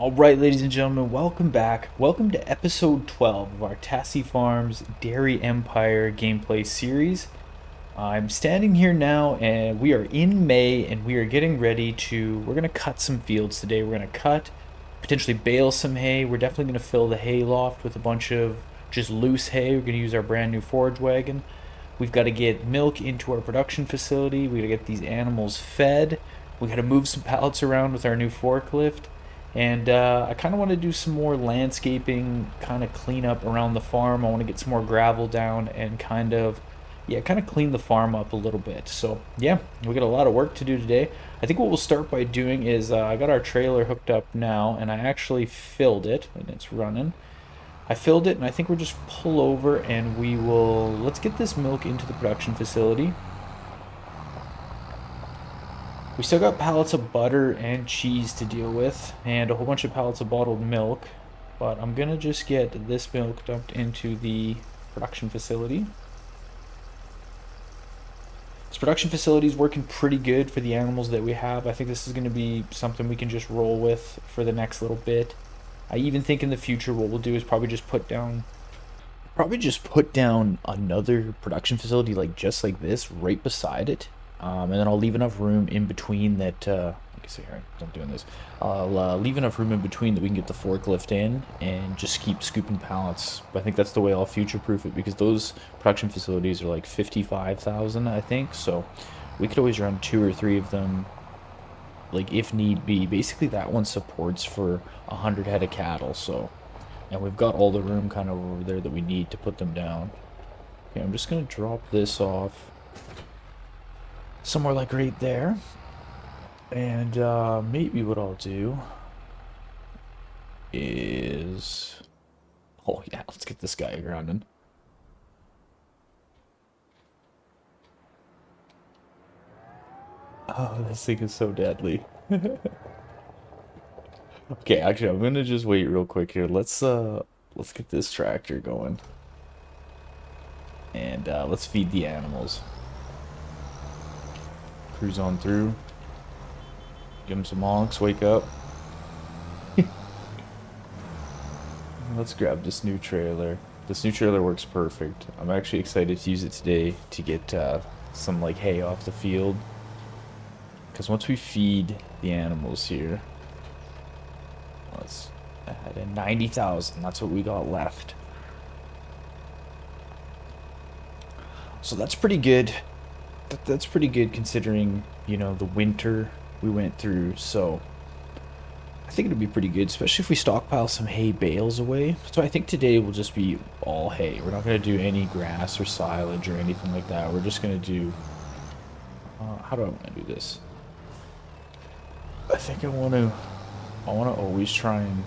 Alright, ladies and gentlemen, welcome back. Welcome to episode 12 of our Tassi Farms Dairy Empire gameplay series. I'm standing here now and we are in May and we are getting ready we're going to cut some fields today. We're going to cut, potentially bale some hay. We're definitely going to fill the hay loft with a bunch of just loose hay. We're going to use our brand new forage wagon. We've got to get milk into our production facility. We got to get these animals fed. We got to move some pallets around with our new forklift. And I kind of want to do some more landscaping, kind of clean up around the farm. I want to get some more gravel down and kind of clean the farm up a little bit. So, yeah, we got a lot of work to do today. I think what we'll start by doing is I got our trailer hooked up now, and I actually filled it, and it's running. I filled it, and I think we'll just pull over and let's get this milk into the production facility. We still got pallets of butter and cheese to deal with, and a whole bunch of pallets of bottled milk. But I'm gonna just get this milk dumped into the production facility. This production facility is working pretty good for the animals that we have. I think this is gonna be something we can just roll with for the next little bit. I even think in the future what we'll do is probably just put down another production facility just like this right beside it. And then I'll leave enough room in between that, like I say here, I'm doing this. I'll leave enough room in between that we can get the forklift in and just keep scooping pallets. But I think that's the way I'll future-proof it because those production facilities are like 55,000, I think. So we could always run 2 or 3 of them, like if need be. Basically, that one supports for 100 head of cattle. So, and we've got all the room kind of over there that we need to put them down. Okay, I'm just gonna drop this off somewhere like right there. And maybe what I'll do is, oh yeah, let's get this guy grounded. Oh, this thing is so deadly. Okay, actually, I'm gonna just wait real quick here. Let's get this tractor going, and let's feed the animals. Cruise on through. Give them some honks, wake up. Let's grab this new trailer. This new trailer works perfect. I'm actually excited to use it today to get some hay off the field. Because once we feed the animals here, let's add in 90,000. That's what we got left. So that's pretty good. That's pretty good considering, the winter we went through. So I think it'll be pretty good, especially if we stockpile some hay bales away. So I think today will just be all hay. We're not going to do any grass or silage or anything like that. We're just going to do... how do I want to do this? I think I want to always try and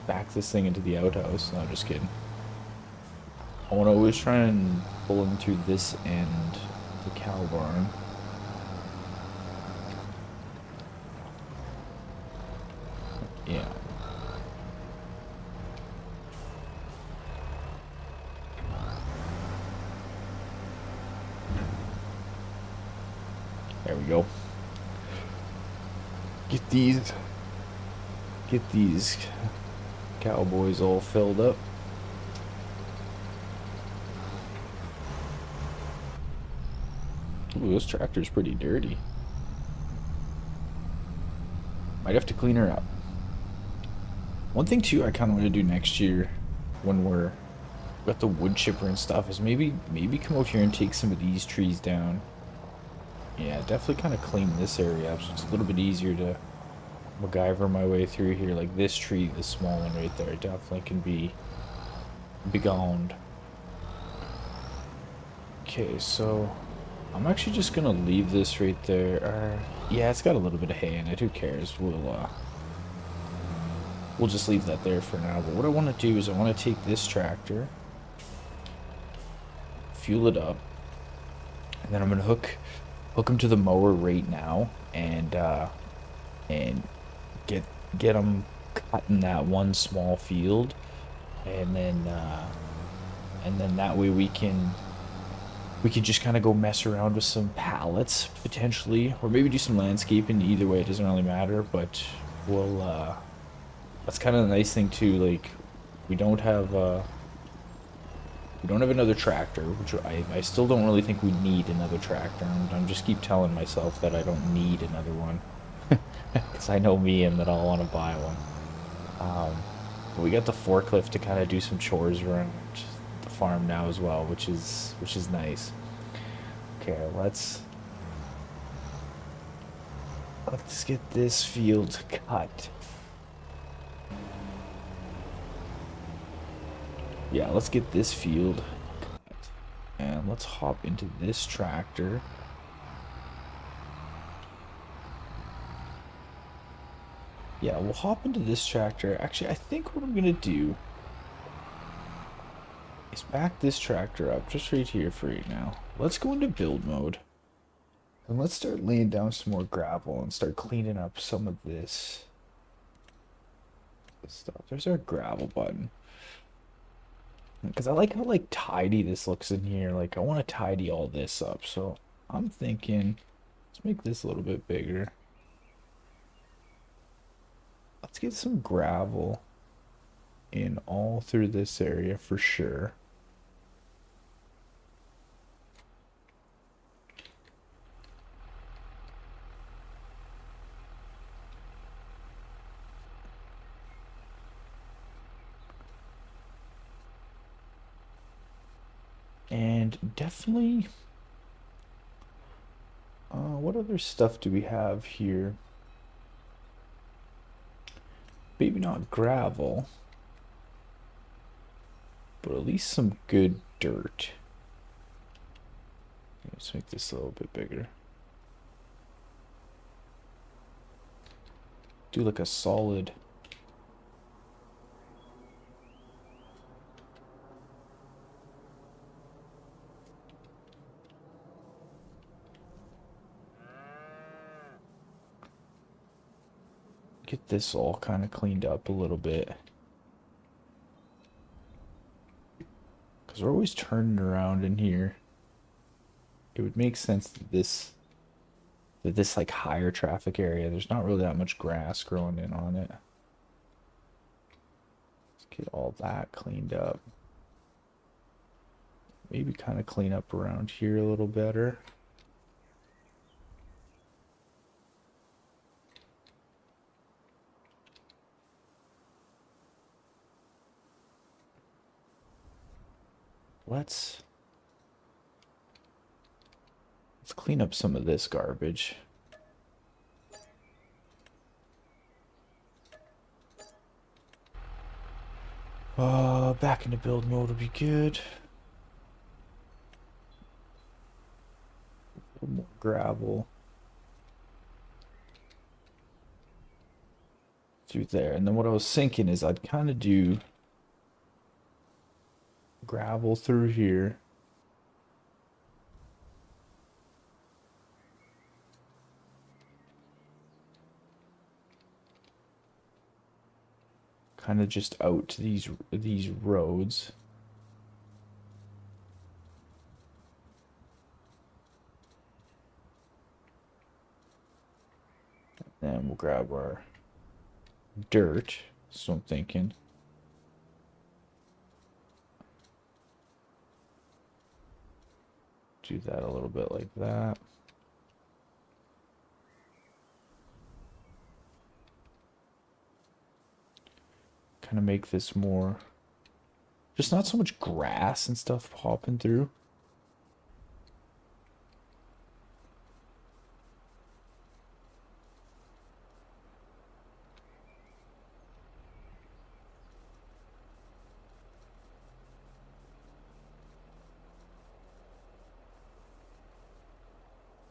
back this thing into the outhouse. No, I'm just kidding. I want to always try and pull them through this end, the cow barn. Yeah. There we go. Get these cowboys all filled up. Ooh, this tractor's pretty dirty. Might have to clean her up. One thing too I kind of want to do next year when we're got the wood chipper and stuff is maybe come out here and take some of these trees down. Yeah, definitely kind of clean this area up so it's a little bit easier to MacGyver my way through here. Like this tree, this small one right there, definitely can be begoned. Okay, so I'm actually just gonna leave this right there. Yeah, it's got a little bit of hay in it. Who cares? We'll just leave that there for now. But what I want to do is I want to take this tractor, fuel it up, and then I'm gonna hook him to the mower right now, and get them cutting that one small field, and then that way we can just kind of go mess around with some pallets potentially, or maybe do some landscaping. Either way, it doesn't really matter, but we'll that's kind of the nice thing too, like we don't have we don't have another tractor, which I still don't really think we need another tractor. I'm just keep telling myself that I don't need another one. Because I know me and that I'll want to buy one. But we got the forklift to kind of do some chores around the farm now as well, which is nice. Okay, let's get this field cut. Yeah, let's get this field cut. And let's hop into this tractor. Yeah, we'll hop into this tractor. Actually, I think what I'm gonna do is back this tractor up just right here for right now. Let's go into build mode. And let's start laying down some more gravel and start cleaning up some of this stuff. There's our gravel button. Because I like how like tidy this looks in here. Like I want to tidy all this up. So I'm thinking, let's make this a little bit bigger. Let's get some gravel in all through this area for sure. And definitely, what other stuff do we have here? Maybe not gravel, but at least some good dirt. Let's make this a little bit bigger. Do like a solid. Get this all kind of cleaned up a little bit. Because we're always turning around in here. It would make sense that this like higher traffic area, there's not really that much grass growing in on it. Let's get all that cleaned up. Maybe kind of clean up around here a little better. Let's clean up some of this garbage. Back into build mode would be good. A little more gravel through there. And then what I was thinking is I'd kind of do gravel through here. Kind of just out to these roads. Then we'll grab our dirt. So I'm thinking. Do that a little bit like that. Kind of make this more, just not so much grass and stuff popping through.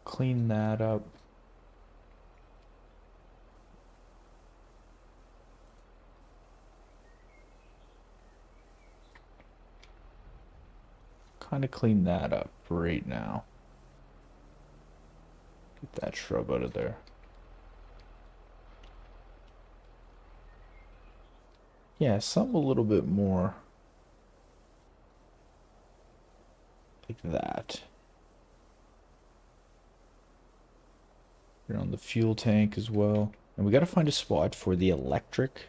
Clean that up. Kind of clean that up right now. Get that shrub out of there. Yeah, some a little bit more like that. Around the fuel tank as well. And we got to find a spot for the electric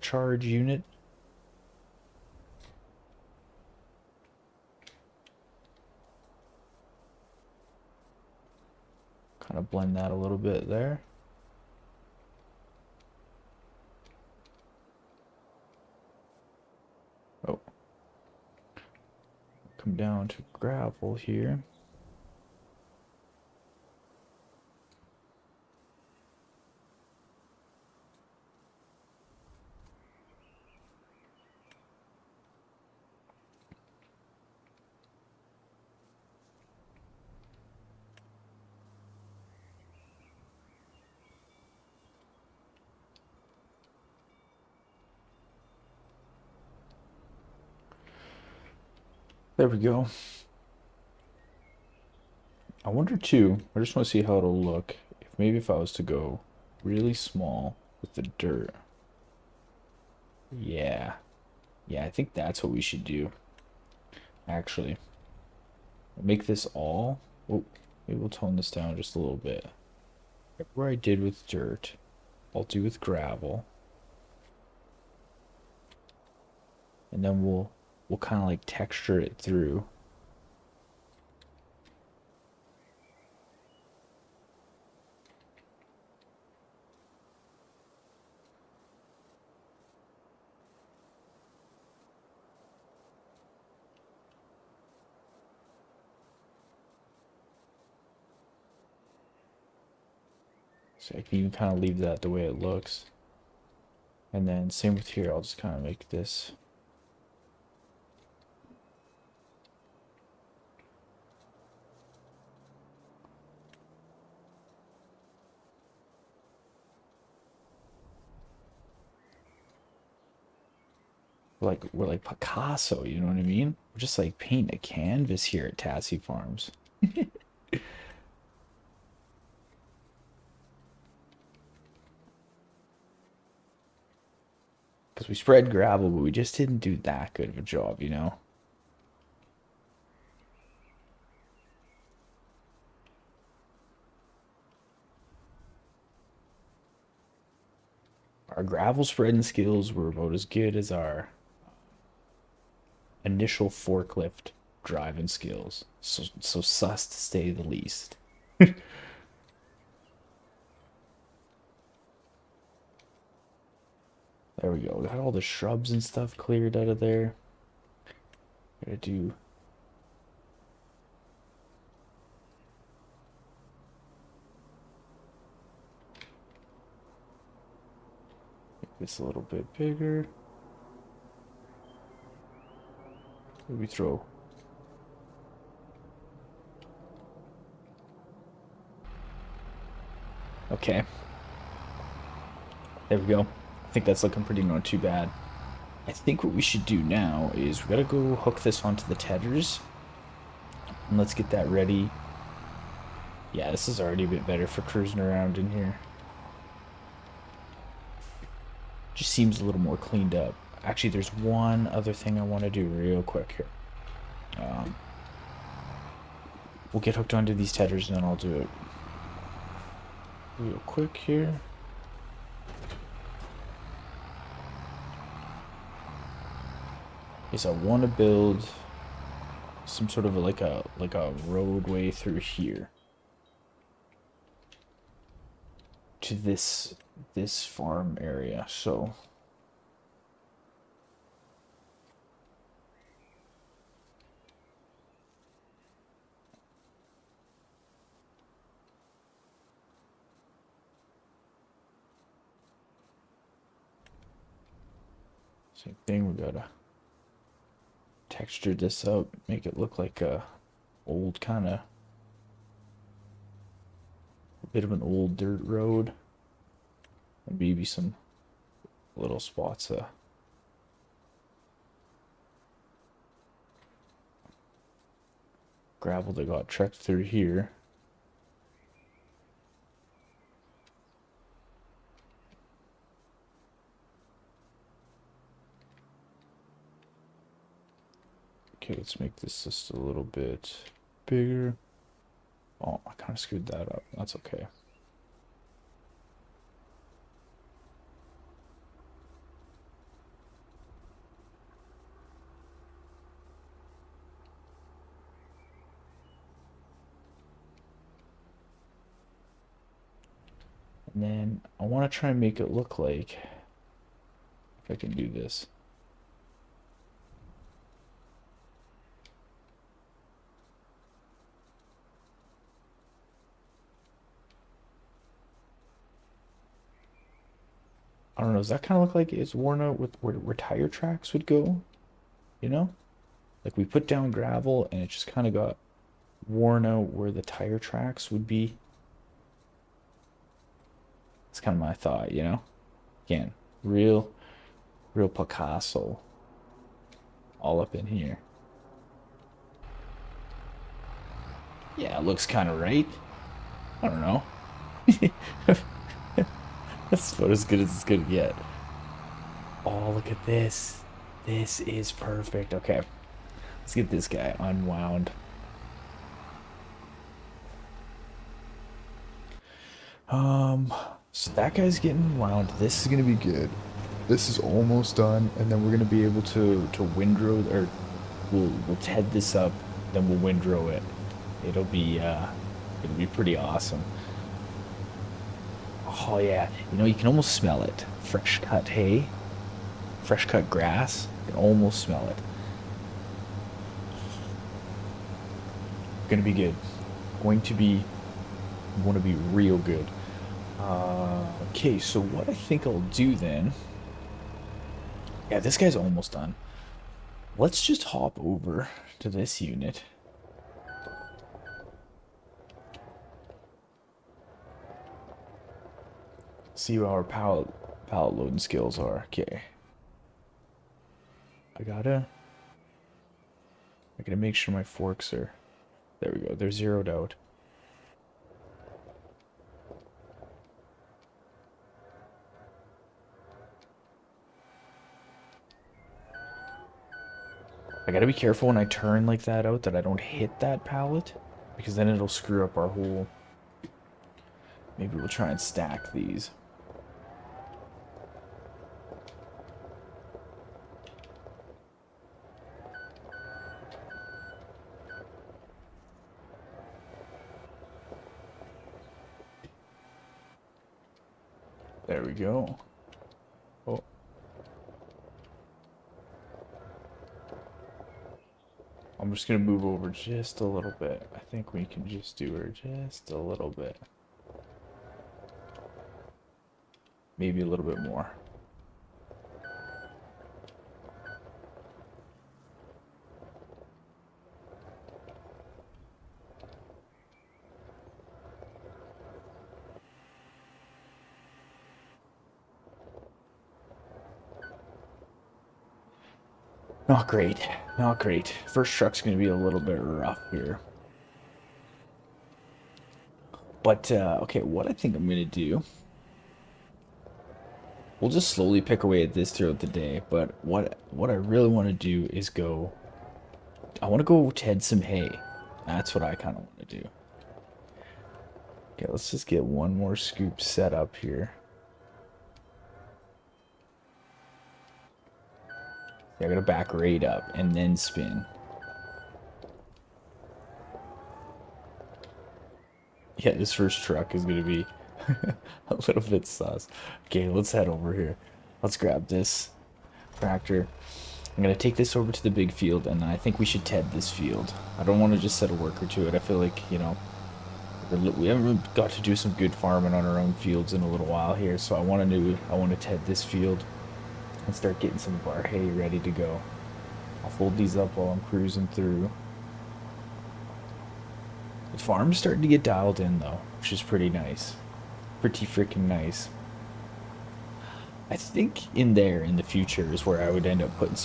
charge unit. Kind of blend that a little bit there. Oh. Come down to gravel here. There we go. I wonder too, I just want to see how it'll look. If I was to go really small with the dirt. Yeah. Yeah, I think that's what we should do. Actually. Make this all. Oh, maybe we'll tone this down just a little bit. Where I did with dirt, I'll do with gravel. And then we'll kind of like texture it through. So I can even kind of leave that the way it looks. And then same with here, I'll just kind of make this. We're like Picasso, you know what I mean? We're just like painting a canvas here at Tassi Farms. Because we spread gravel, but we just didn't do that good of a job, you know? Our gravel spreading skills were about as good as our initial forklift driving skills. So sus to say the least. There we go. We got all the shrubs and stuff cleared out of there. Gotta do. Make this a little bit bigger. Maybe throw. Okay. There we go. I think that's looking pretty not too bad. I think what we should do now is we gotta go hook this onto the tethers. And let's get that ready. Yeah, this is already a bit better for cruising around in here. Just seems a little more cleaned up. Actually, there's one other thing I want to do real quick here. We'll get hooked onto these tethers and then I'll do it real quick here. Is I want to build some sort of like a roadway through here to this farm area. So same thing, we gotta texture this up, make it look like a old kind of a bit of an old dirt road, and maybe some little spots of gravel that got trekked through here. Okay, let's make this just a little bit bigger. Oh, I kind of screwed that up. That's okay. And then I want to try and make it look like, if I can do this. I don't know, does that kind of look like it's worn out with where tire tracks would go? You know? Like we put down gravel and it just kind of got worn out where the tire tracks would be. It's kind of my thought, you know? Again, real, real Picasso all up in here. Yeah, it looks kind of right. I don't know. That's about as good as it's gonna get. Oh, look at this. This is perfect. Okay, let's get this guy unwound. So that guy's getting wound. This is gonna be good. This is almost done, and then we're gonna be able to windrow, or we'll head this up, then we'll windrow it. It'll be it'll be pretty awesome. Oh yeah, you know you can almost smell it. Fresh cut hay, fresh cut grass. You can almost smell it. Gonna be good. Going to be going to be real good. Okay, so what I think I'll do then. Yeah, this guy's almost done. Let's just hop over to this unit. See how our pallet loading skills are. Okay. I gotta make sure my forks are, there we go, they're zeroed out. I gotta be careful when I turn like that out that I don't hit that pallet, because then it'll screw up our whole. Maybe we'll try and stack these. There we go. Oh, I'm just gonna move over just a little bit. I think we can just do her just a little bit. Maybe a little bit more. Not great. Not great. First truck's gonna be a little bit rough here. But okay, what I think I'm gonna do, we'll just slowly pick away at this throughout the day. But what I really want to do is go. I want to go ted some hay. That's what I kind of want to do. Okay, let's just get one more scoop set up here. Yeah, I gotta back right up and then spin. Yeah, this first truck is gonna be a little bit sus. Okay, let's head over here. Let's grab this tractor. I'm gonna take this over to the big field, and I think we should ted this field. I don't want to just set a worker to it. I feel like, you know, we haven't really got to do some good farming on our own fields in a little while here, so I want to ted this field and start getting some of our hay ready to go. I'll fold these up while I'm cruising through. The farm's starting to get dialed in though, which is pretty nice. Pretty freaking nice. I think in there in the future is where I would end up putting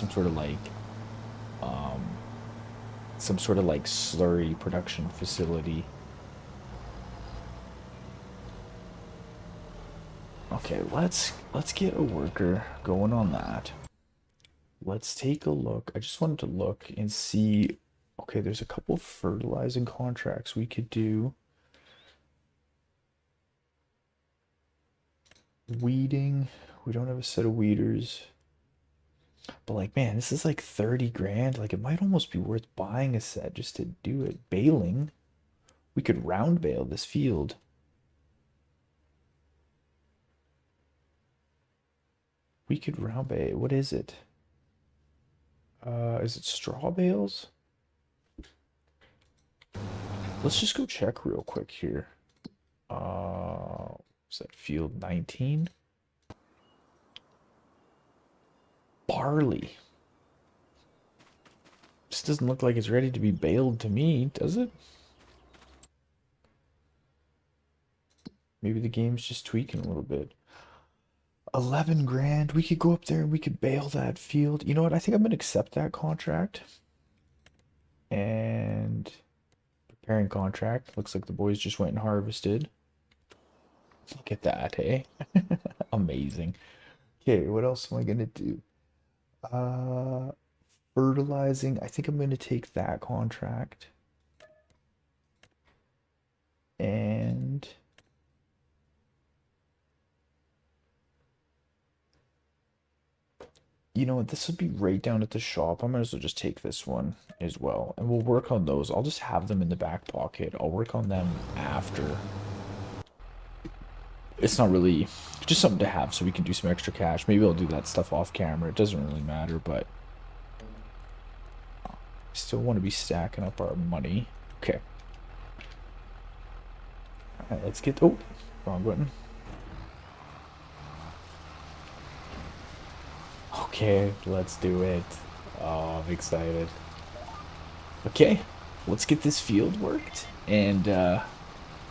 um, some sort of like slurry production facility. Okay, let's get a worker going on that. Let's take a look. I just wanted to look and see. Okay, there's a couple of fertilizing contracts we could do. Weeding. We don't have a set of weeders. But like, man, this is like 30 grand. Like, it might almost be worth buying a set just to do it. Baling. We could round bale this field. We could round bay. What is it? Is it straw bales? Let's just go check real quick here. Is that field 19? Barley. This doesn't look like it's ready to be baled to me, does it? Maybe the game's just tweaking a little bit. 11 grand. We could go up there and we could bale that field. You know what? I think I'm going to accept that contract. And preparing contract. Looks like the boys just went and harvested. Look at that, hey? Amazing. Okay, what else am I going to do? Fertilizing. I think I'm going to take that contract. And you know what? This would be right down at the shop. I might as well just take this one as well. And we'll work on those. I'll just have them in the back pocket. I'll work on them after. It's not really just something to have so we can do some extra cash. Maybe I'll do that stuff off camera. It doesn't really matter, but I still want to be stacking up our money. Okay. All right, let's get... Oh, wrong button. Okay, let's do it. Oh, I'm excited. Okay, let's get this field worked. And,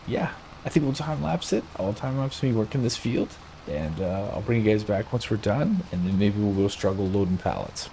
yeah, I think we'll time-lapse it. I'll time-lapse me working this field. And I'll bring you guys back once we're done. And then maybe we'll go struggle loading pallets.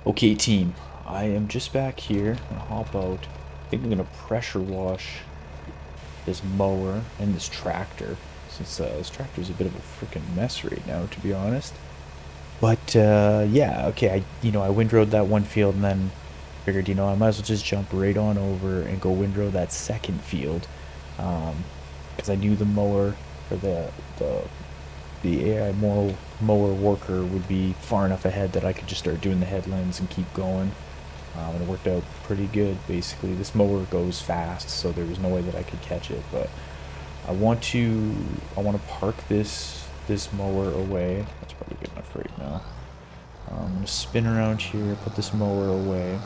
Okay, team. I am just back here. I'm gonna hop out. I think I'm gonna pressure wash this mower and this tractor, since this tractor is a bit of a freaking mess right now, to be honest. But yeah, okay. I windrowed that one field and then figured, I might as well just jump right on over and go windrow that second field, because I knew the mower or the the AI mower worker would be far enough ahead that I could just start doing the headlands and keep going. And it worked out pretty good, basically. This mower goes fast, so there was no way that I could catch it. But I want to park this mower away. That's probably good enough right now. I'm gonna spin around here, put this mower away.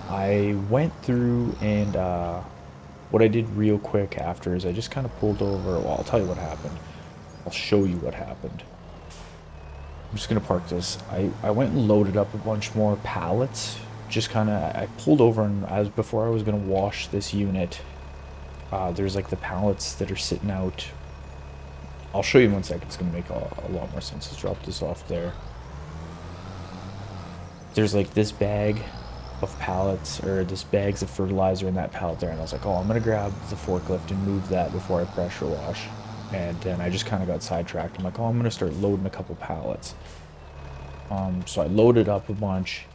I went through and what I did real quick after is I just kind of pulled over. Well, I'll tell you what happened. I'll show you what happened. I'm just gonna park this. I went and loaded up a bunch more pallets. Just kind of, I pulled over and before I was gonna wash this unit, there's like the pallets that are sitting out. I'll show you in 1 second. It's gonna make a lot more sense. Let's drop this off there. There's like this bag of pallets, or this bags of fertilizer in that pallet there, and I was like, oh, I'm gonna grab the forklift and move that before I pressure wash. And then I just kind of got sidetracked. I'm like, oh, I'm gonna start loading a couple pallets. So I loaded up a bunch,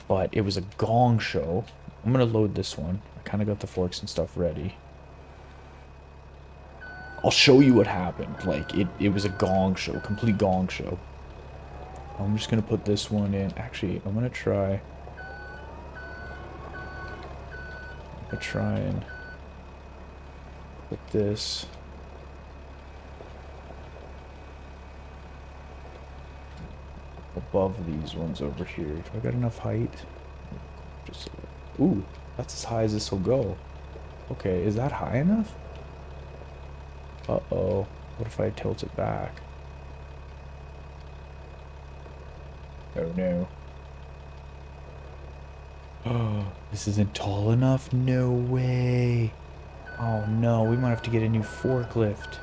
but it was a gong show. I'm gonna load this one. I kind of got the forks and stuff ready. I'll show you what happened. Like, it was a gong show, complete gong show. I'm just gonna put this one in. Actually, I'm gonna try and put this above these ones over here. Do I got enough height? Just, ooh, that's as high as this will go. Okay, is that high enough? Uh-oh. What if I tilt it back? Oh no. Oh, this isn't tall enough? No way. Oh no, we might have to get a new forklift.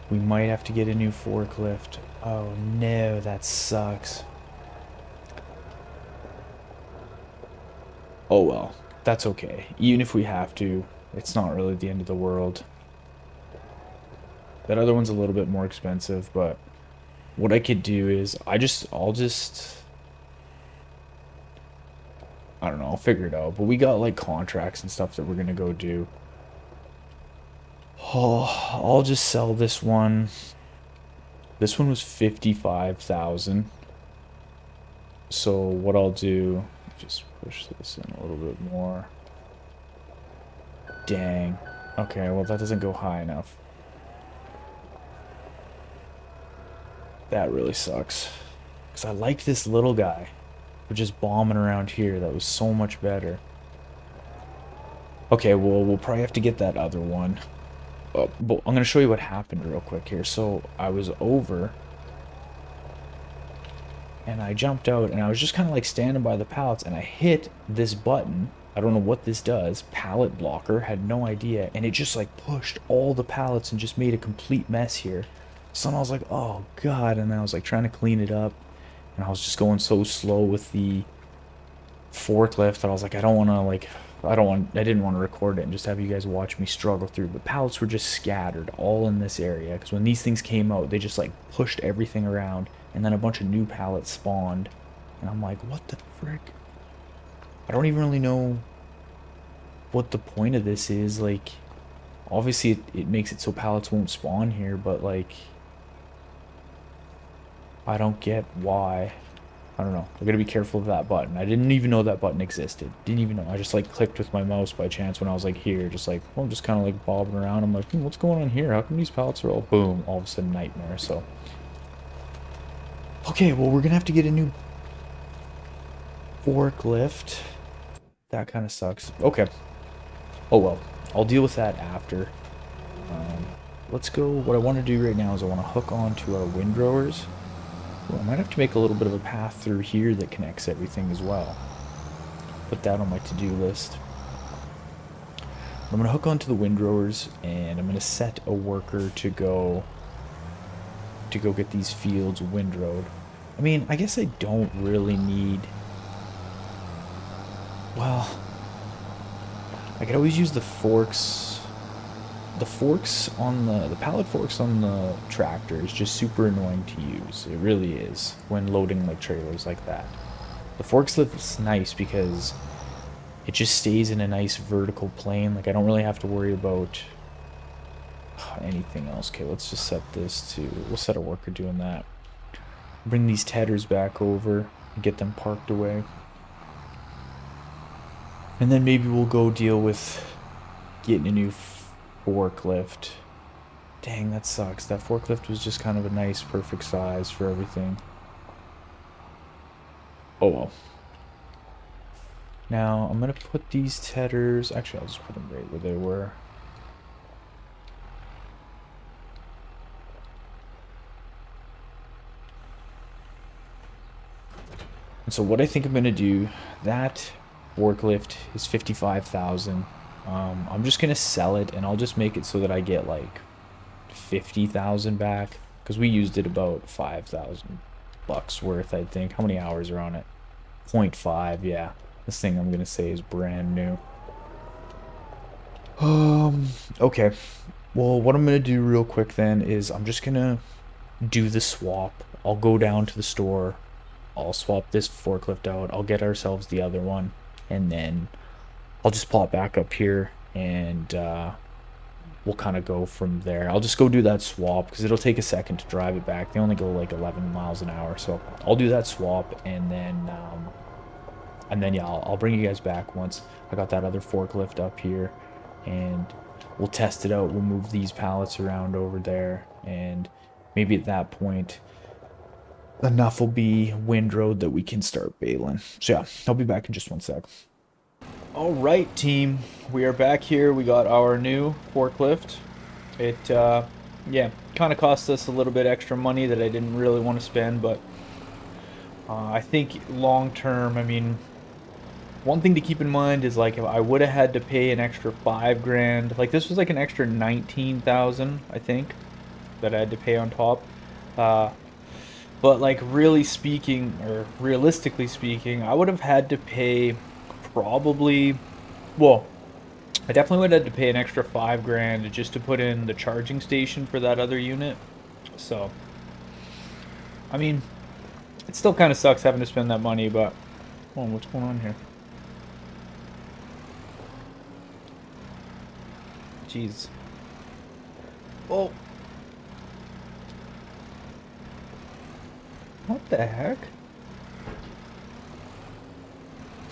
We might have to get a new forklift. Oh no, that sucks. Oh well, that's okay. Even if we have to, it's not really the end of the world. That other one's a little bit more expensive, but what I could do is I'll just I don't know, I'll figure it out. But we got like contracts and stuff that we're gonna go do. Oh, I'll just sell this one. This one was 55,000. So what I'll do, just push this in a little bit more. Dang. Okay, well that doesn't go high enough. That really sucks. Because I like this little guy. We're just bombing around here. That was so much better. Okay, well, we'll probably have to get that other one. But I'm going to show you what happened real quick here. So I was over, and I jumped out, and I was just kind of like standing by the pallets, and I hit this button. I don't know what this does. Pallet blocker, had no idea. And it just like pushed all the pallets and just made a complete mess here. So I was like, oh god, and I was like trying to clean it up. And I was just going so slow with the forklift that I was like, I didn't want to record it and just have you guys watch me struggle through. But pallets were just scattered all in this area, because when these things came out, they just like pushed everything around, and then a bunch of new pallets spawned. And I'm like, what the frick? I don't even really know what the point of this is. Like, obviously it makes it so pallets won't spawn here, but like, I don't get why. I don't know. I gotta be careful of that button. I didn't even know that button existed. Didn't even know. I just like clicked with my mouse by chance when I was like here. Just like, well, I'm just kind of like bobbing around. I'm like, what's going on here? How come these pallets are all boom? All of a sudden nightmare. So, okay, well, we're gonna have to get a new forklift. That kind of sucks. Okay. Oh well. I'll deal with that after. Let's go. What I want to do right now is I want to hook onto our windrowers. Well, I might have to make a little bit of a path through here that connects everything as well. Put that on my to-do list. I'm going to hook onto the windrowers, and I'm going to set a worker to go get these fields windrowed. I mean, I guess I don't really need... Well, I could always use the forks. The forks on the pallet forks on the tractor is just super annoying to use. It really is when loading like trailers like that. The forklift's nice because it just stays in a nice vertical plane. Like I don't really have to worry about anything else. Okay, let's just set this to, we'll set a worker doing that. Bring these tethers back over and get them parked away. And then maybe we'll go deal with getting a new forklift. Dang, that sucks. That forklift was just kind of a nice, perfect size for everything. Oh well. Now, I'm going to put these tethers... Actually, I'll just put them right where they were. And so what I think I'm going to do, that forklift is 55,000. I'm just going to sell it, and I'll just make it so that I get like 50,000 back. Because we used it about 5,000 bucks worth, I think. How many hours are on it? 0.5, yeah. This thing I'm going to say is brand new. Okay. Well, what I'm going to do real quick then is I'm just going to do the swap. I'll go down to the store. I'll swap this forklift out. I'll get ourselves the other one. And then I'll just plop back up here and we'll kind of go from there. I'll just go do that swap because it'll take a second to drive it back. They only go like 11 miles an hour. So I'll do that swap and then yeah, I'll bring you guys back once I got that other forklift up here, and we'll test it out. We'll move these pallets around over there, and maybe at that point, enough will be windrowed that we can start baling. So yeah, I'll be back in just one sec. All right, team, we are back here. We got our new forklift. It, yeah, kind of cost us a little bit extra money that I didn't really want to spend, but I think long term, I mean, one thing to keep in mind is like if I would have had to pay an extra 5 grand, like this was like an extra 19,000, I think, that I had to pay on top. But like really speaking, or realistically speaking, I would have had to pay probably, well, I definitely would have had to pay an extra 5 grand just to put in the charging station for that other unit. So, I mean, it still kind of sucks having to spend that money, but, oh, what's going on here? Jeez. Oh. What the heck?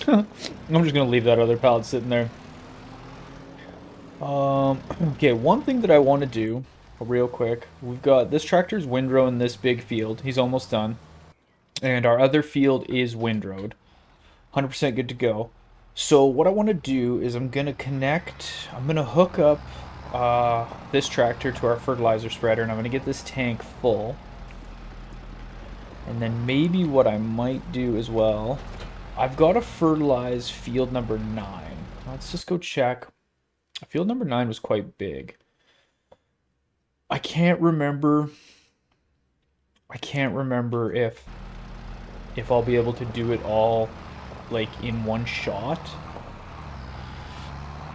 I'm just gonna leave that other pallet sitting there. Okay, one thing that I want to do real quick. We've got this tractor's windrow in this big field. He's almost done. And our other field is windrowed. 100% good to go. So what I want to do is I'm going to hook up this tractor to our fertilizer spreader, and I'm going to get this tank full. And then maybe what I might do as well, I've got to fertilize field number 9. Let's just go check. Field number 9 was quite big. I can't remember if I'll be able to do it all like in one shot.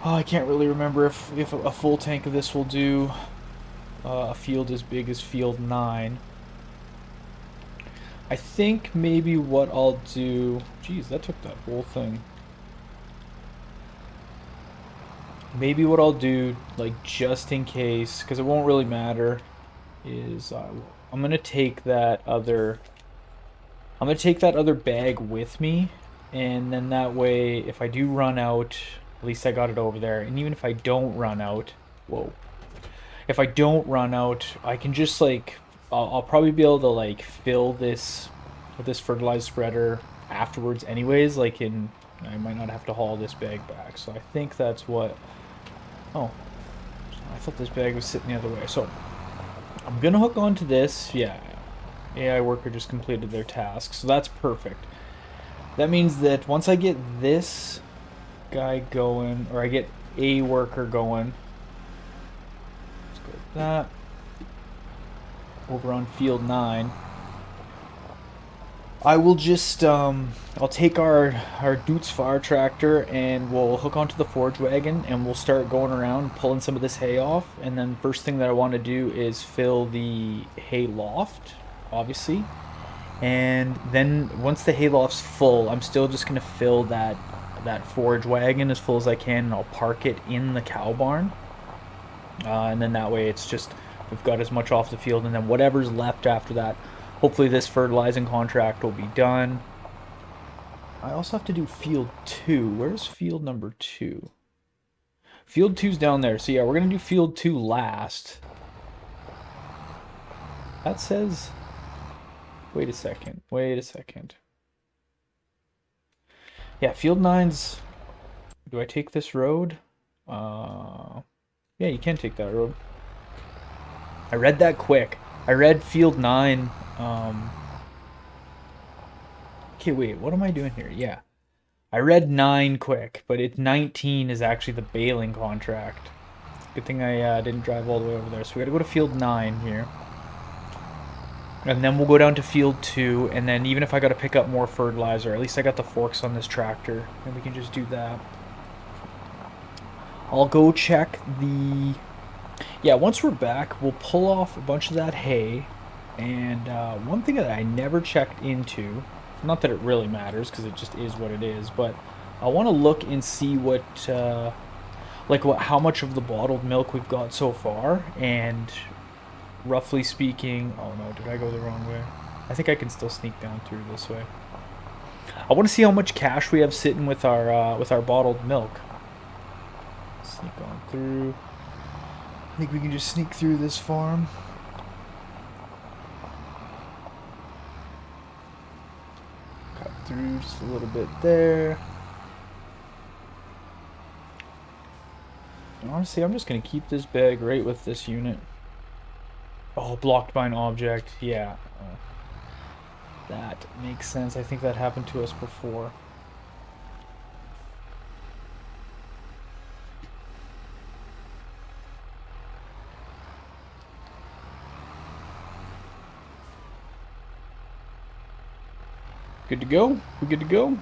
Oh, I can't really remember if a full tank of this will do a field as big as field 9. I think maybe what I'll do... Geez, that took that whole thing. Maybe what I'll do, like just in case, because it won't really matter, is I'm gonna take that other bag with me, and then that way, if I do run out, at least I got it over there. And even if I don't run out, whoa, if I don't run out, I can just like, I'll probably be able to like fill this with this fertilizer spreader afterwards anyways, like I might not have to haul this bag back. So I think that's what, oh, I thought this bag was sitting the other way. So I'm gonna hook onto this, yeah. AI worker just completed their task, so that's perfect. That means that once I get this guy going, or I get a worker going, let's go with that. Over on field 9. I will just I'll take our Doots fire tractor and we'll hook onto the forage wagon and we'll start going around pulling some of this hay off. And then first thing that I want to do is fill the hay loft, obviously. And then once the hay loft's full, I'm still just gonna fill that forage wagon as full as I can, and I'll park it in the cow barn. And then that way it's just we've got as much off the field, and then whatever's left after that, hopefully this fertilizing contract will be done. I also have to do field 2. Where's field number 2? Field 2's down there. So yeah, we're gonna do field 2 last. That says, wait a second, yeah, field 9's, do I take this road? Yeah, you can take that road. I read that quick. I read field 9. Okay, wait, what am I doing here? Yeah. I read 9 quick, but 19 is actually the baling contract. Good thing I didn't drive all the way over there. So we gotta go to field 9 here. And then we'll go down to field 2, and then even if I gotta pick up more fertilizer, at least I got the forks on this tractor, and we can just do that. I'll go check the... Yeah, once we're back, we'll pull off a bunch of that hay. And one thing that I never checked into, not that it really matters because it just is what it is, but I want to look and see what, how much of the bottled milk we've got so far. And roughly speaking, oh no, did I go the wrong way? I think I can still sneak down through this way. I want to see how much cash we have sitting with our bottled milk. Sneak on through. I think we can just sneak through this farm. Cut through just a little bit there. And honestly, I'm just going to keep this bag right with this unit. Oh, blocked by an object. Yeah. That makes sense. I think that happened to us before. Good to go? We good to go?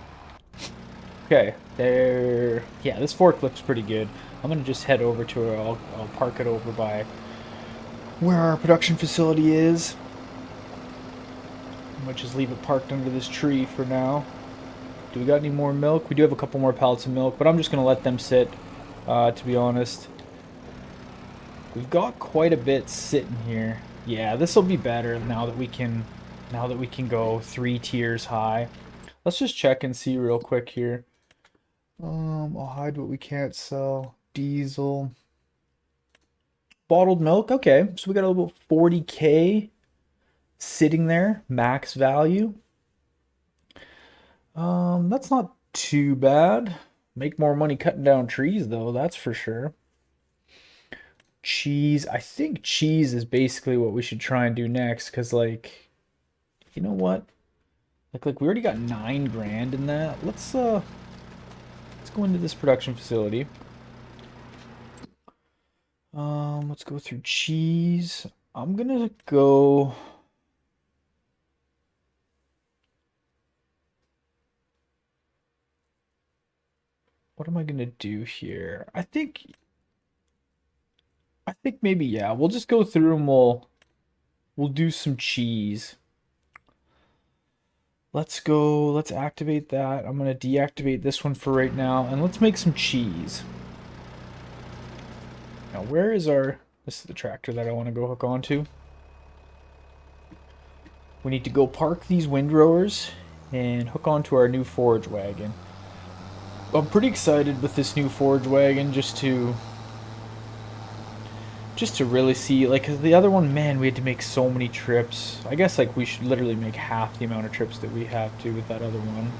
Okay, there. Yeah, this forklift's pretty good. I'm gonna just head over to it. I'll park it over by where our production facility is. I might just leave it parked under this tree for now. Do we got any more milk? We do have a couple more pallets of milk, but I'm just gonna let them sit, to be honest. We've got quite a bit sitting here. Yeah, this will be better now that we can go 3 tiers high. Let's just check and see real quick here. I'll hide what we can't sell. Diesel. Bottled milk. Okay, so we got a little 40K sitting there, max value. That's not too bad. Make more money cutting down trees though, that's for sure. Cheese. I think cheese is basically what we should try and do next, because like, you know what? Like we already got 9 grand in that. Let's go into this production facility. Let's go through cheese. I'm gonna go. What am I gonna do here? I think maybe, yeah, we'll just go through and we'll do some cheese. Let's go, let's activate that. I'm gonna deactivate this one for right now, and let's make some cheese. Now, where is this is the tractor that I want to go hook onto. We need to go park these windrowers and hook onto our new forage wagon. I'm pretty excited with this new forage wagon just to really see, like, 'cause the other one, man, we had to make so many trips. I guess like we should literally make half the amount of trips that we have to with that other one,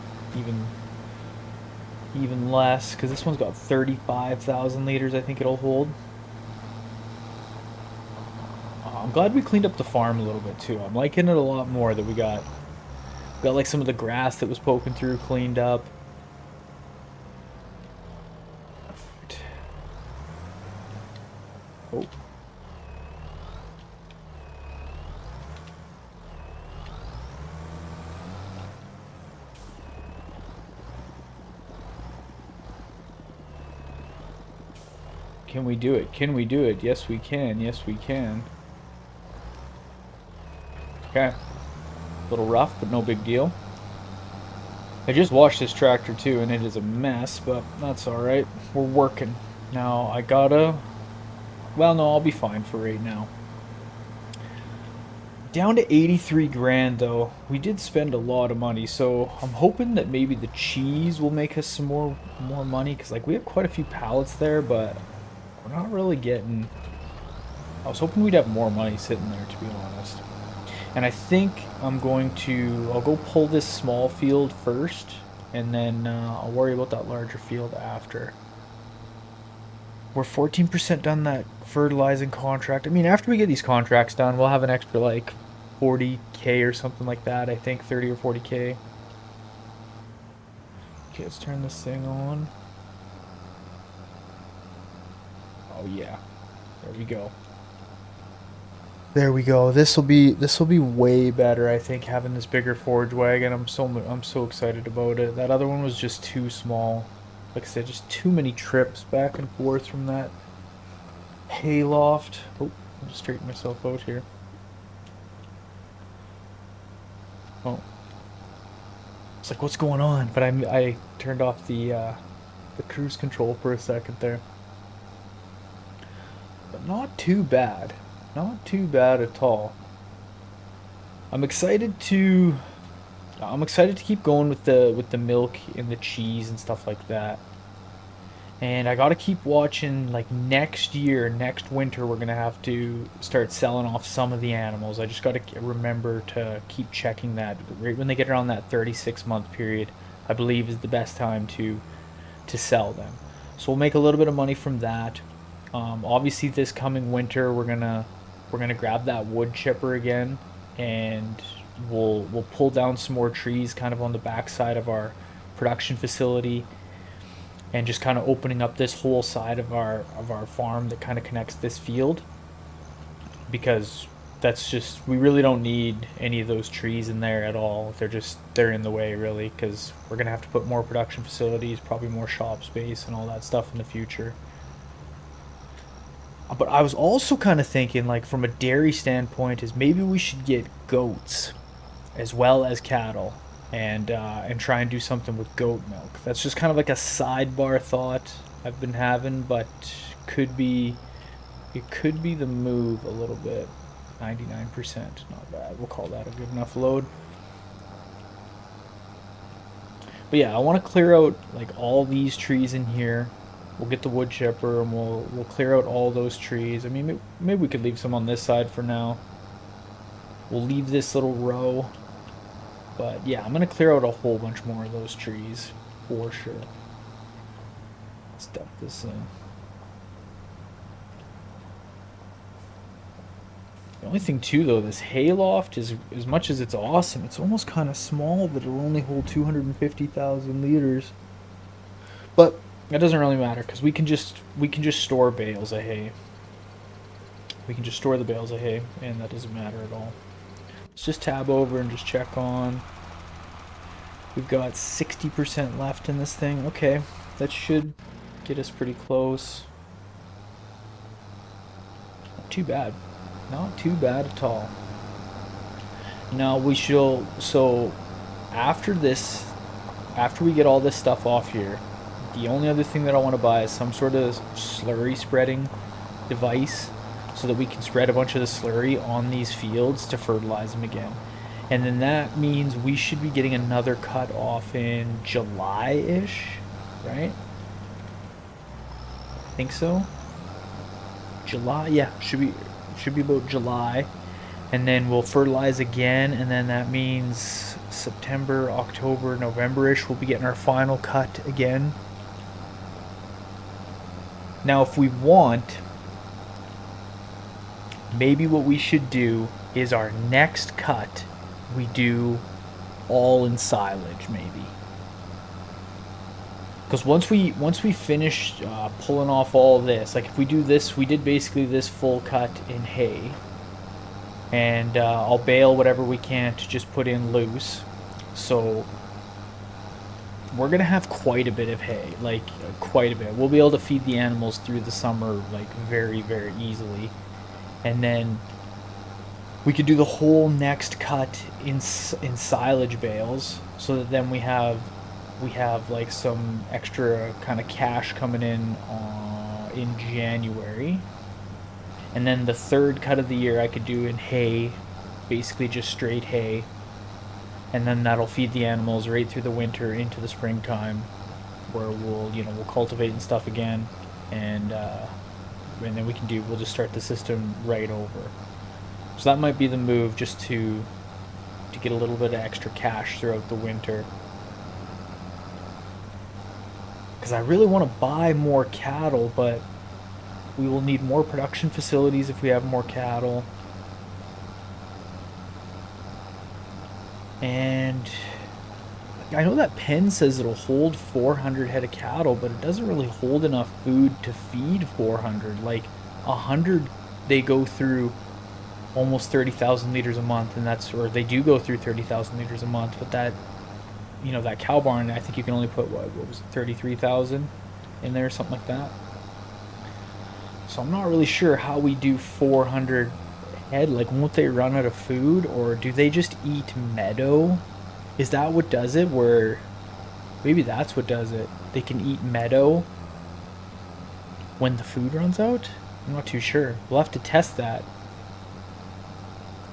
even less, because this one's got 35,000 liters. I think it'll hold. I'm glad we cleaned up the farm a little bit too. I'm liking it a lot more that we got like some of the grass that was poking through cleaned up. Oh. Can we do it? Can we do it? Yes, we can. Yes, we can. Okay. A little rough, but no big deal. I just washed this tractor too, and it is a mess, but that's alright. We're working. Now, I gotta... Well, no, I'll be fine for right now. Down to 83 grand, though. We did spend a lot of money, so I'm hoping that maybe the cheese will make us some more money, because, like, we have quite a few pallets there, but we're not really getting... I was hoping we'd have more money sitting there, to be honest. And I think I'm going to... I'll go pull this small field first, and then I'll worry about that larger field after. We're 14% done that fertilizing contract. I mean, after we get these contracts done, we'll have an extra, like, 40k or something like that, I think. 30 or 40k. Okay, let's turn this thing on. Oh, yeah. There we go. There we go. This will be way better, I think, having this bigger forage wagon. I'm so excited about it. That other one was just too small. Like I said, just too many trips back and forth from that hayloft. Oh, I'll just straighten myself out here. Oh, it's like, what's going on? But I turned off the cruise control for a second there. But not too bad. Not too bad at all. I'm excited to keep going with the milk and the cheese and stuff like that. And I gotta keep watching, like, next winter, we're gonna have to start selling off some of the animals. I just gotta remember to keep checking that. Right when they get around that 36-month period, I believe is the best time to sell them. So we'll make a little bit of money from that. Obviously this coming winter, we're gonna grab that wood chipper again, and we'll pull down some more trees kind of on the backside of our production facility, and just kind of opening up this whole side of our farm that kind of connects this field, because that's just, we really don't need any of those trees in there at all. They're in the way, really, because we're gonna have to put more production facilities, probably more shop space and all that stuff in the future. But I was also kind of thinking, like, from a dairy standpoint, is maybe we should get goats as well as cattle, and try and do something with goat milk. That's just kind of like a sidebar thought I've been having, but it could be the move a little bit. 99%, not bad. We'll call that a good enough load. But yeah, I want to clear out, like, all these trees in here. We'll get the wood chipper and we'll clear out all those trees. I mean, maybe we could leave some on this side for now. We'll leave this little row. But yeah, I'm going to clear out a whole bunch more of those trees for sure. Stuff this in. The only thing too, though, this hayloft is, as much as it's awesome, it's almost kind of small, but it'll only hold 250,000 liters. But that doesn't really matter, because we can just store bales of hay. We can just store the bales of hay, and that doesn't matter at all. Let's just tab over and just check on. We've got 60% left in this thing. Okay, that should get us pretty close. Not too bad. Not too bad at all. Now we shall, so after this, after we get all this stuff off here, the only other thing that I want to buy is some sort of slurry spreading device, so that we can spread a bunch of the slurry on these fields to fertilize them again. And then that means we should be getting another cut off in July-ish, right? I think so. July, yeah, should be about July. And then we'll fertilize again, and then that means September, October, November-ish we'll be getting our final cut again. Now, if we want, maybe what we should do is our next cut, we do all in silage, maybe. Because once we finish pulling off all this, like if we do this, we did basically this full cut in hay, and I'll bale whatever we can to just put in loose. So we're gonna have quite a bit of hay, like quite a bit. We'll be able to feed the animals through the summer like very, very easily, and then we could do the whole next cut in silage bales, so that then we have like some extra kind of cash coming in January, and then the third cut of the year I could do in hay, basically just straight hay, and then that'll feed the animals right through the winter into the springtime, where we'll cultivate and stuff again, and then we'll just start the system right over. So that might be the move, just to get a little bit of extra cash throughout the winter. Because I really want to buy more cattle, but we will need more production facilities if we have more cattle. And I know that pen says it'll hold 400 head of cattle, but it doesn't really hold enough food to feed 400. Like 100, they go through almost 30,000 liters a month, and or they do go through 30,000 liters a month, but that cow barn, I think you can only put, what was it, 33,000 in there, something like that. So I'm not really sure how we do 400 head. Like, won't they run out of food, or do they just eat meadow? Is that what does it? Where maybe that's what does it. They can eat meadow when the food runs out? I'm not too sure. We'll have to test that.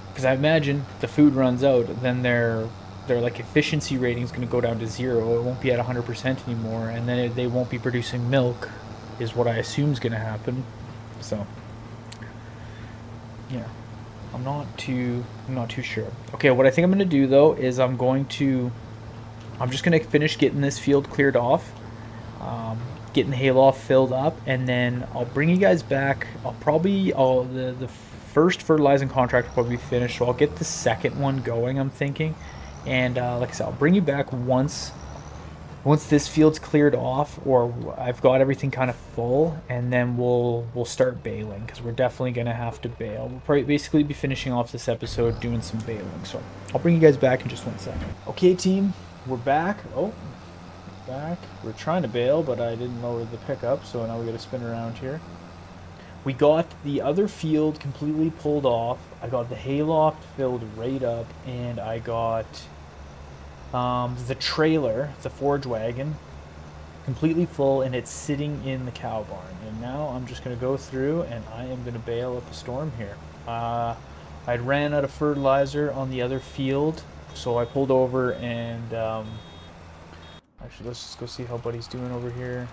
Because I imagine if the food runs out, then their like efficiency rating is going to go down to 0. It won't be at 100% anymore, and then they won't be producing milk, is what I assume is going to happen. So, yeah, I'm not too sure. Okay, what I think I'm going to do though is I'm just going to finish getting this field cleared off, getting the hayloft filled up, and then I'll bring you guys back. The first fertilizing contract will probably be finished, so I'll get the second one going, I'm thinking. And like I said, I'll bring you back once this field's cleared off, or I've got everything kind of full, and then we'll start baling, because we're definitely going to have to bale. We'll probably basically be finishing off this episode doing some baling, so I'll bring you guys back in just 1 second. Okay, team, we're back. We're trying to bale, but I didn't lower the pickup, so now we got to spin around here. We got the other field completely pulled off. I got the hayloft filled right up, and I got the trailer, the forage wagon, completely full, and it's sitting in the cow barn. And now I'm just going to go through, and I am going to bale up a storm here. I'd ran out of fertilizer on the other field, so I pulled over and actually, let's just go see how Buddy's doing over here.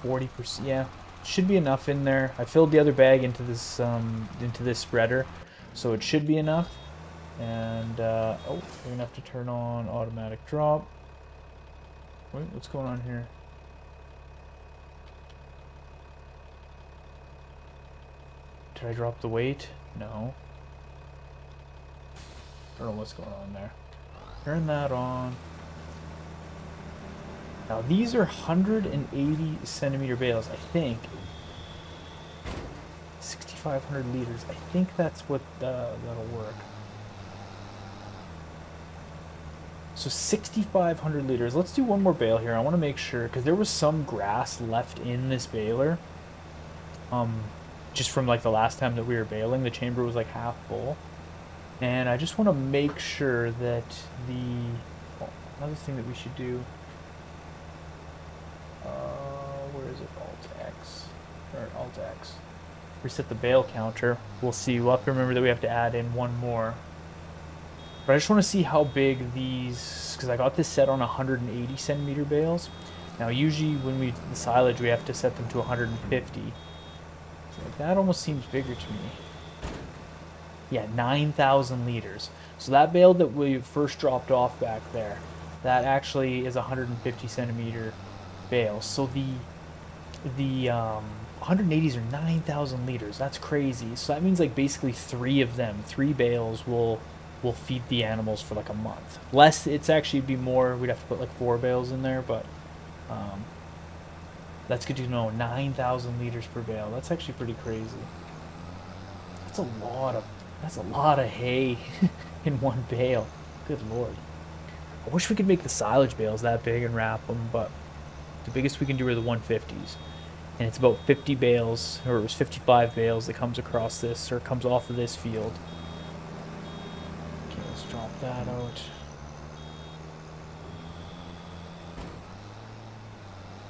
40%, yeah, should be enough in there. I filled the other bag into this spreader, so it should be enough. And oh, we're gonna have to turn on automatic drop. Wait, what's going on here? Did I drop the weight? No. I don't know what's going on there. Turn that on. Now these are 180 centimeter bales, I think. 6,500 liters. I think that's what that'll work. So 6,500 liters. Let's do one more bale here. I want to make sure, because there was some grass left in this baler. Just from like the last time that we were baling, the chamber was like half full. And I just want to make sure that another thing that we should do. Where is it? Alt-X. Or Alt-X. Reset the bale counter. We'll see. We'll have to remember that we have to add in one more. But I just want to see how big these, because I got this set on 180 centimeter bales. Now usually when the silage, we have to set them to 150. So that almost seems bigger to me. Yeah, 9,000 liters. So that bale that we first dropped off back there, that actually is 150 centimeter bale. So the 180s are 9,000 liters. That's crazy. So that means like basically 3 bales will feed the animals for like a month. Less, it's actually be more. We'd have to put like 4 bales in there, but that's good to know. 9,000 liters per bale. That's actually pretty crazy. That's a lot of hay in one bale. Good lord. I wish we could make the silage bales that big and wrap them, but the biggest we can do are the 150s. And it's about 50 bales, or it was 55 bales that comes across this, or comes off of this field. Okay, let's drop that out.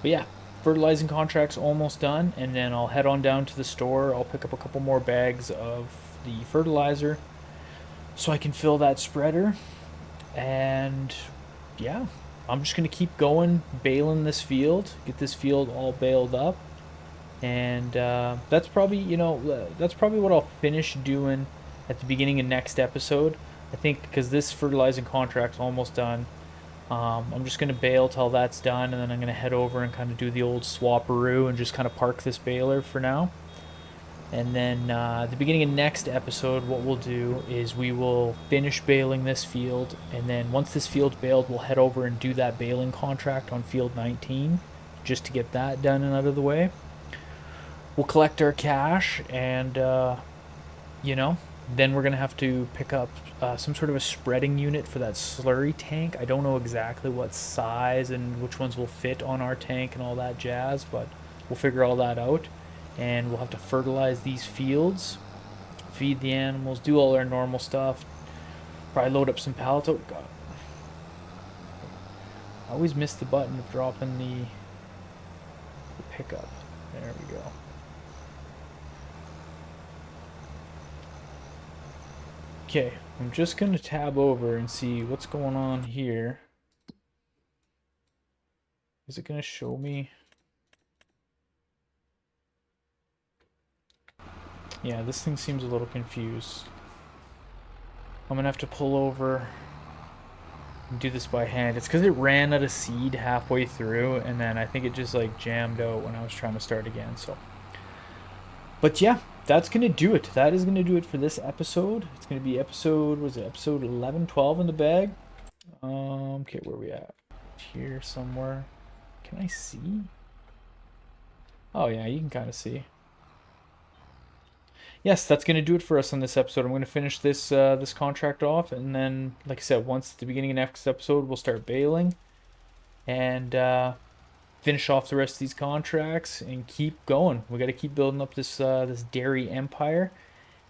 But yeah, fertilizing contract's almost done, and then I'll head on down to the store. I'll pick up a couple more bags of the fertilizer so I can fill that spreader. And yeah, I'm just gonna keep going, baling this field, get this field all baled up, and that's probably that's probably what I'll finish doing at the beginning of next episode. I think because this fertilizing contract's almost done. I'm just gonna bale till that's done, and then I'm gonna head over and kind of do the old swapperoo and just kind of park this baler for now. And then at the beginning of next episode, what we'll do is we will finish baling this field, and then once this field's baled, we'll head over and do that baling contract on field 19, just to get that done and out of the way. We'll collect our cash, and you know, then we're gonna have to pick up some sort of a spreading unit for that slurry tank. I don't know exactly what size and which ones will fit on our tank and all that jazz, but we'll figure all that out. And we'll have to fertilize these fields, feed the animals, do all our normal stuff. Probably load up some pallets. Oh god, I always miss the button of dropping the pickup. There we go. Okay, I'm just gonna tab over and see what's going on here. Is it gonna show me? Yeah, this thing seems a little confused. I'm gonna have to pull over and do this by hand. It's because it ran out of seed halfway through, and then I think it just like jammed out when I was trying to start again. So, but yeah, that's gonna do it. That is gonna do it for this episode. It's gonna be episode 11, 12 in the bag. Okay, where are we at? Here somewhere. Can I see? Oh yeah, you can kind of see. Yes, that's going to do it for us on this episode. I'm going to finish this contract off, and then, like I said, once at the beginning of next episode, we'll start bailing and finish off the rest of these contracts and keep going. We got to keep building up this dairy empire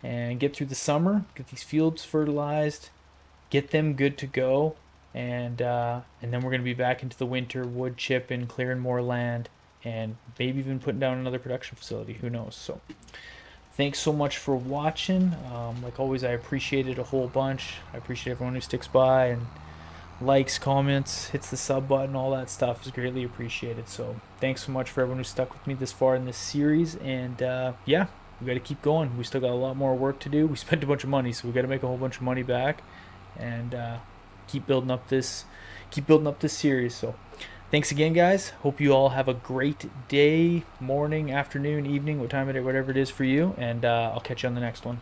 and get through the summer, get these fields fertilized, get them good to go, and then we're going to be back into the winter, wood chipping, clearing more land, and maybe even putting down another production facility. Who knows? So. Thanks so much for watching. Like always, I appreciate it a whole bunch. I appreciate everyone who sticks by and likes, comments, hits the sub button, all that stuff is greatly appreciated. So thanks so much for everyone who stuck with me this far in this series. And yeah, we got to keep going. We still got a lot more work to do. We spent a bunch of money, so we got to make a whole bunch of money back and keep building up this series. So thanks again, guys. Hope you all have a great day, morning, afternoon, evening, what time of day, whatever it is for you. And I'll catch you on the next one.